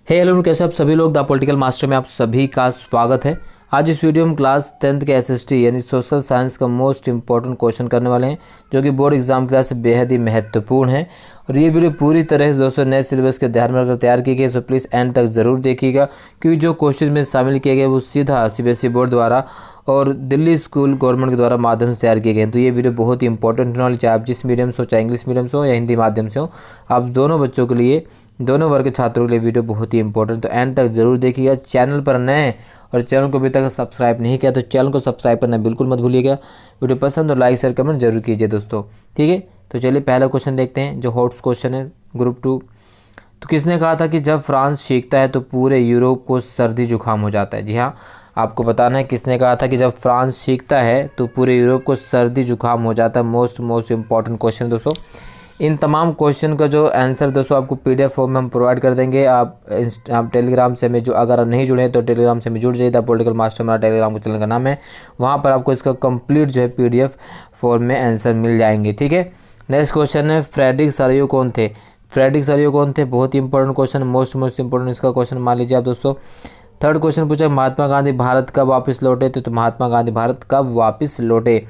Hello, कैसे आप सभी लोग द पॉलिटिकल मास्टर में आप सभी का स्वागत है। आज इस वीडियो में क्लास 10th के एसएसटी यानी सोशल साइंस का मोस्ट इंपॉर्टेंट क्वेश्चन करने वाले हैं, जो कि बोर्ड एग्जाम क्लास से बेहद ही महत्वपूर्ण है। और ये वीडियो पूरी तरह से दोस्तों नए सिलेबस के ध्यान में रखकर तैयार की गई, सो प्लीज़ एंड तक ज़रूर देखिएगा, क्योंकि जो क्वेश्चन में शामिल किए गए वो सीधा सीबीएसई बोर्ड द्वारा और दिल्ली स्कूल गवर्नमेंट के द्वारा माध्यम से तैयार किए गए हैं। तो ये वीडियो बहुत ही इंपॉर्टेंट होने वाली, चाहे आप जिस मीडियम से हो, चाहे इंग्लिश मीडियम से हो या हिंदी माध्यम से हो, आप दोनों बच्चों के लिए, दोनों वर्ग के छात्रों के लिए वीडियो बहुत ही इंपॉर्टेंट। तो एंड तक जरूर देखिएगा। चैनल पर नए हैं और चैनल को अभी तक सब्सक्राइब नहीं किया तो चैनल को सब्सक्राइब करना बिल्कुल मत भूलिएगा। वीडियो पसंद और लाइक शेयर कमेंट जरूर कीजिए दोस्तों, ठीक है। तो चलिए पहला क्वेश्चन देखते हैं, जो हॉट क्वेश्चन है ग्रुप 2। तो किसने कहा था कि जब फ्रांस छींकता है तो पूरे यूरोप को सर्दी जुकाम हो जाता है? जी हाँ, आपको बताना है किसने कहा था कि जब फ्रांस छींकता है तो पूरे यूरोप को सर्दी जुकाम हो जाता है। मोस्ट इंपॉर्टेंट क्वेश्चन दोस्तों। इन तमाम क्वेश्चन का जो आंसर दोस्तों आपको पीडीएफ फॉर्म में हम प्रोवाइड कर देंगे। आप टेलीग्राम से हमें, जो अगर नहीं जुड़े हैं तो टेलीग्राम से हमें जुड़ जाइए। द पॉलिटिकल मास्टर हमारा टेलीग्राम के चैनल का नाम है। वहाँ पर आपको इसका कंप्लीट जो है पीडीएफ फॉर्म में आंसर मिल जाएंगे, ठीक है। नेक्स्ट क्वेश्चन है, फ्रेडरिक सरियो कौन थे? फ्रेडरिक सरियो कौन थे? बहुत ही इंपॉर्टेंट क्वेश्चन, मोस्ट इंपॉर्टेंट इसका क्वेश्चन मान लीजिए आप दोस्तों। थर्ड क्वेश्चन पूछा, महात्मा गांधी भारत कब वापस लौटे? तो महात्मा गांधी भारत कब वापस लौटे?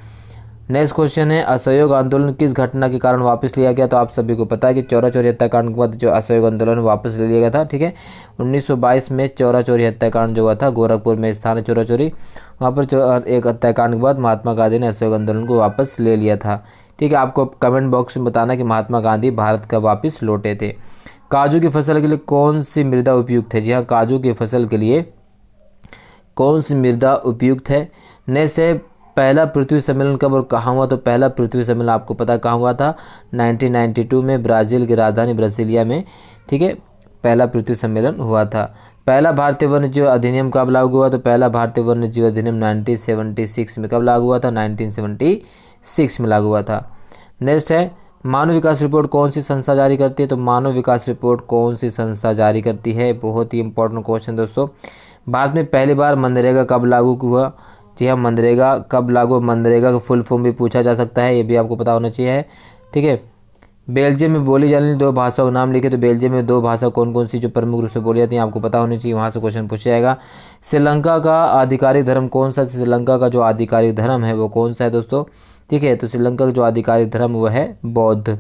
नेक्स्ट क्वेश्चन है, असहयोग आंदोलन किस घटना के कारण वापस लिया गया? तो आप सभी को पता है कि चौरा चौरी हत्याकांड के बाद जो असहयोग आंदोलन वापस ले लिया गया था, ठीक है। 1922 में चौरा चौरी हत्याकांड जो हुआ था, गोरखपुर में स्थान है चौरा चौरी, वहाँ पर एक हत्याकांड के बाद महात्मा गांधी ने असहयोग आंदोलन को वापस ले लिया था, ठीक है। आपको कमेंट बॉक्स में बताना कि महात्मा गांधी भारत कब वापस लौटे थे। काजू की फसल के लिए कौन सी मृदा उपयुक्त है? जी हाँ, काजू की फसल के लिए कौन सी मृदा उपयुक्त है? नेक्स्ट है, पहला पृथ्वी सम्मेलन कब और कहाँ हुआ? तो पहला पृथ्वी सम्मेलन आपको पता कहाँ हुआ था? 1992 में ब्राज़ील की राजधानी ब्राज़ीलिया में, ठीक है, पहला पृथ्वी सम्मेलन हुआ था। पहला भारतीय वन्यजीव अधिनियम कब लागू हुआ? तो पहला भारतीय वन्यजीव अधिनियम 1976 में कब लागू हुआ था? 1976 में लागू हुआ था। नेक्स्ट है, मानव विकास रिपोर्ट कौन सी संस्था जारी करती है? तो मानव विकास रिपोर्ट कौन सी संस्था जारी करती है? बहुत ही इंपॉर्टेंट क्वेश्चन दोस्तों। भारत में पहली बार मनरेगा कब लागू हुआ? जी हाँ, मनरेगा कब लागू? मनरेगा का फुल फॉर्म भी पूछा जा सकता है, ये भी आपको पता होना चाहिए, ठीक है। बेल्जियम में बोली जाने वाली 2 भाषाओं के नाम लिखे। तो बेल्जियम में 2 भाषा कौन कौन सी जो प्रमुख रूप से बोली जाती हैं आपको पता होनी चाहिए, वहाँ से क्वेश्चन पूछा जाएगा। श्रीलंका का आधिकारिक धर्म कौन सा? श्रीलंका का जो आधिकारिक धर्म है वो कौन सा है दोस्तों, ठीक है। तो श्रीलंका का जो आधिकारिक धर्म वो है बौद्ध।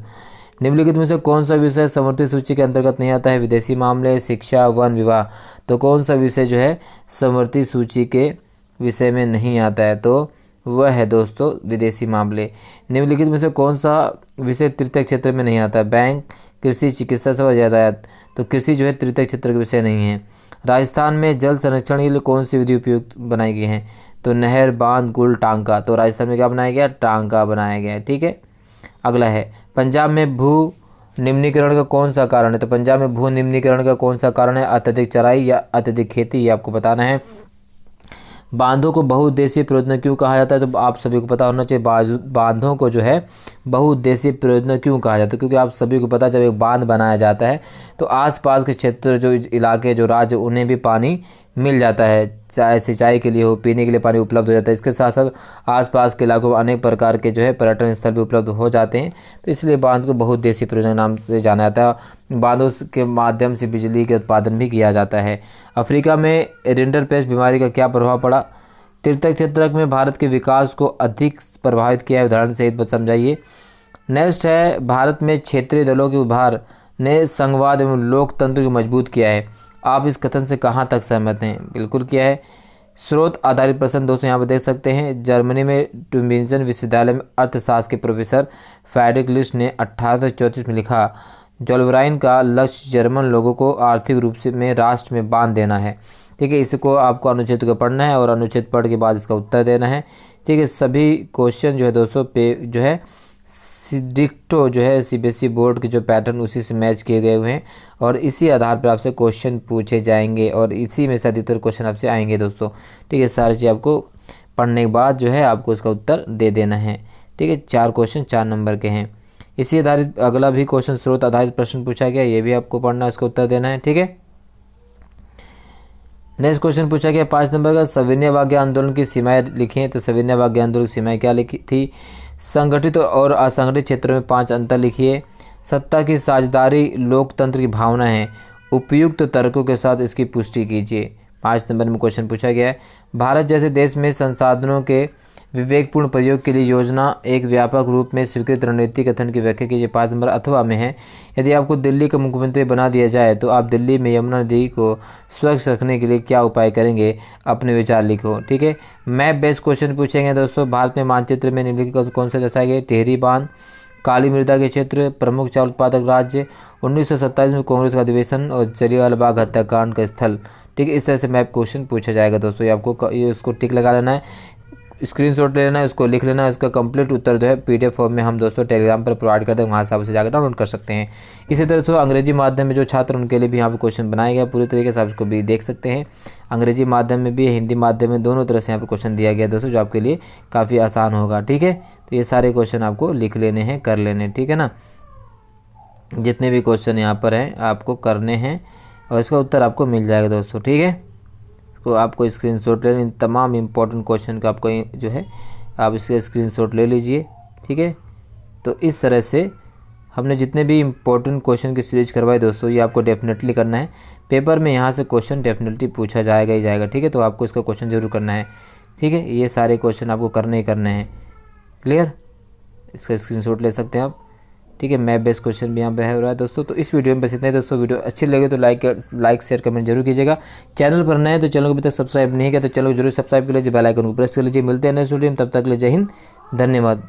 निम्नलिखित में से कौन सा विषय समवर्ती सूची के अंतर्गत नहीं आता है? विदेशी मामले, शिक्षा, वन विवाह। तो कौन सा विषय जो है समवर्ती सूची के विषय में नहीं आता है? तो वह है दोस्तों विदेशी मामले। निम्नलिखित में से कौन सा विषय तृतीय क्षेत्र में नहीं आता है? बैंक, कृषि, चिकित्सा सेवा, यातायात। तो कृषि जो है तृतीय क्षेत्र का विषय नहीं है। राजस्थान में जल संरक्षण के लिए कौन सी विधि उपयुक्त बनाई गई है? तो नहर, बांध, कुल, टांका। तो राजस्थान में क्या बनाया गया? टांका बनाया गया, ठीक है। अगला है, पंजाब में भू निम्नीकरण का कौन सा कारण है? तो पंजाब में भू निम्नीकरण का कौन सा कारण है? अत्यधिक चराई या अत्यधिक खेती, ये आपको बताना है। बांधों को बहुउद्देशीय परियोजना क्यों कहा जाता है? तो आप सभी को पता होना चाहिए, बांधों को जो है बहुउद्देशीय परियोजना क्यों कहा जाता है? क्योंकि आप सभी को पता है, जब एक बांध बनाया जाता है तो आसपास के क्षेत्र, जो इलाके, जो राज्य, उन्हें भी पानी मिल जाता है, चाहे सिंचाई के लिए हो, पीने के लिए पानी उपलब्ध हो जाता है। इसके साथ साथ आसपास के इलाकों में अनेक प्रकार के जो है पर्यटन स्थल भी उपलब्ध हो जाते हैं। तो इसलिए बांध को बहुउद्देशीय परियोजना नाम से जाना जाता है। बांधों के माध्यम से बिजली के उत्पादन भी किया जाता है। अफ्रीका में रिंडरपेस्ट बीमारी का क्या प्रभाव पड़ा? तृतीय क्षेत्र में भारत के विकास को अधिक प्रभावित किया है, उदाहरण सहित समझाइए। नेक्स्ट है, भारत में क्षेत्रीय दलों के उभार ने संघवाद एवं लोकतंत्र को मजबूत किया है। आप इस कथन से कहाँ तक सहमत हैं? बिल्कुल किया है। स्रोत आधारित प्रश्न दोस्तों यहाँ पर देख सकते हैं। जर्मनी में ट्यूबिंजन विश्वविद्यालय में अर्थशास्त्र के प्रोफेसर फ्रेडरिक लिस्ट ने 1834 में लिखा, जोल्वराइन का लक्ष्य जर्मन लोगों को आर्थिक रूप से में राष्ट्र में बांध देना है, ठीक है। इसको आपको अनुच्छेद को पढ़ना है और अनुच्छेद पढ़ के बाद इसका उत्तर देना है, ठीक है। सभी क्वेश्चन जो है दोस्तों पे जो है डिक्टो जो है सीबीएसई बोर्ड के जो पैटर्न उसी से मैच किए गए हुए हैं और इसी आधार पर आपसे क्वेश्चन पूछे जाएंगे और इसी में से अधिकतर क्वेश्चन आपसे आएंगे दोस्तों, ठीक है। सारी चीज़ आपको पढ़ने के बाद जो है आपको इसका उत्तर दे देना है, ठीक है। 4 क्वेश्चन 4 नंबर के हैं। इसी आधारित अगला भी क्वेश्चन स्रोत आधारित प्रश्न पूछा गया, ये भी आपको पढ़ना, इसका उत्तर देना है, ठीक है। नेक्स्ट क्वेश्चन पूछा गया 5 नंबर का, सविनय अवज्ञा आंदोलन की सीमाएं लिखी हैं। तो सविनय अवज्ञा आंदोलन की सीमाएं क्या लिखी थी? संगठित और असंगठित क्षेत्रों में 5 अंतर लिखिए। सत्ता की साझेदारी लोकतंत्र की भावना है। उपयुक्त तर्कों के साथ इसकी पुष्टि कीजिए। 5 नंबर में क्वेश्चन पूछा गया है, भारत जैसे देश में संसाधनों के विवेकपूर्ण प्रयोग के लिए योजना एक व्यापक रूप में स्वीकृत रणनीति कथन की व्याख्या कीजिए। 5 नंबर अथवा में है, यदि आपको दिल्ली का मुख्यमंत्री बना दिया जाए तो आप दिल्ली में यमुना नदी को स्वच्छ रखने के लिए क्या उपाय करेंगे, अपने विचार लिखो। ठीक है, मैप बेस्ड क्वेश्चन पूछेंगे दोस्तों। भारत में मानचित्र में निम्नलिखित कौन से दर्शाए गए? टिहरी बांध, काली मृदा के क्षेत्र, प्रमुख चावल उत्पादक राज्य, 1927 में कांग्रेस का अधिवेशन और जलियांवाला बाग हत्याकांड का स्थल। ठीक है, इस तरह से मैप क्वेश्चन पूछा जाएगा दोस्तों। ये आपको ये उसको टिक लगा लेना है, स्क्रीनशॉट ले लेना है, उसको लिख लेना है। इसका कंप्लीट उत्तर जो है पीडीएफ फॉर्म में हम दोस्तों टेलीग्राम पर प्रोवाइड करते हैं, वहाँ से आप उसे जाकर डाउनलोड कर सकते हैं। इसी तरह से अंग्रेजी माध्यम में जो छात्र उनके लिए भी यहाँ पर क्वेश्चन बनाया गया पूरी तरीके से, आप इसको भी देख सकते हैं। अंग्रेजी माध्यम में भी, हिंदी माध्यम में, दोनों तरह से यहाँ पर क्वेश्चन दिया गया दोस्तों, जो आपके लिए काफ़ी आसान होगा। ठीक है, तो ये सारे क्वेश्चन आपको लिख लेने हैं, कर लेने, ठीक है ना। जितने भी क्वेश्चन यहाँ पर हैं आपको करने हैं और इसका उत्तर आपको मिल जाएगा दोस्तों। ठीक है, तो आपको स्क्रीनशॉट लेना, इन तमाम इम्पोर्टेंट क्वेश्चन का आपको जो है आप इसका स्क्रीनशॉट ले लीजिए। ठीक है, तो इस तरह से हमने जितने भी इम्पोर्टेंट क्वेश्चन की सीरीज करवाई दोस्तों, ये आपको डेफिनेटली करना है। पेपर में यहाँ से क्वेश्चन डेफिनेटली पूछा जाएगा ही जाएगा। ठीक है, तो आपको इसका क्वेश्चन जरूर करना है। ठीक है, ये सारे क्वेश्चन आपको करने ही करने हैं। क्लियर, इसका स्क्रीनशॉट ले सकते हैं आप। ठीक है, मैप बेस्ड क्वेश्चन भी यहाँ पे हो रहा है दोस्तों। तो इस वीडियो में बस इतना ही दोस्तों। वीडियो अच्छी लगे तो लाइक शेयर कमेंट जरूर कीजिएगा। चैनल पर नए तो चैनल को अभी तक सब्सक्राइब नहीं किया तो चैनल को जरूर सब्सक्राइब कर लीजिए, बेल आइकन को प्रेस कर लीजिए। मिलते हैं नेक्स्ट वीडियो में, तब तक के लिए जय हिंद, धन्यवाद।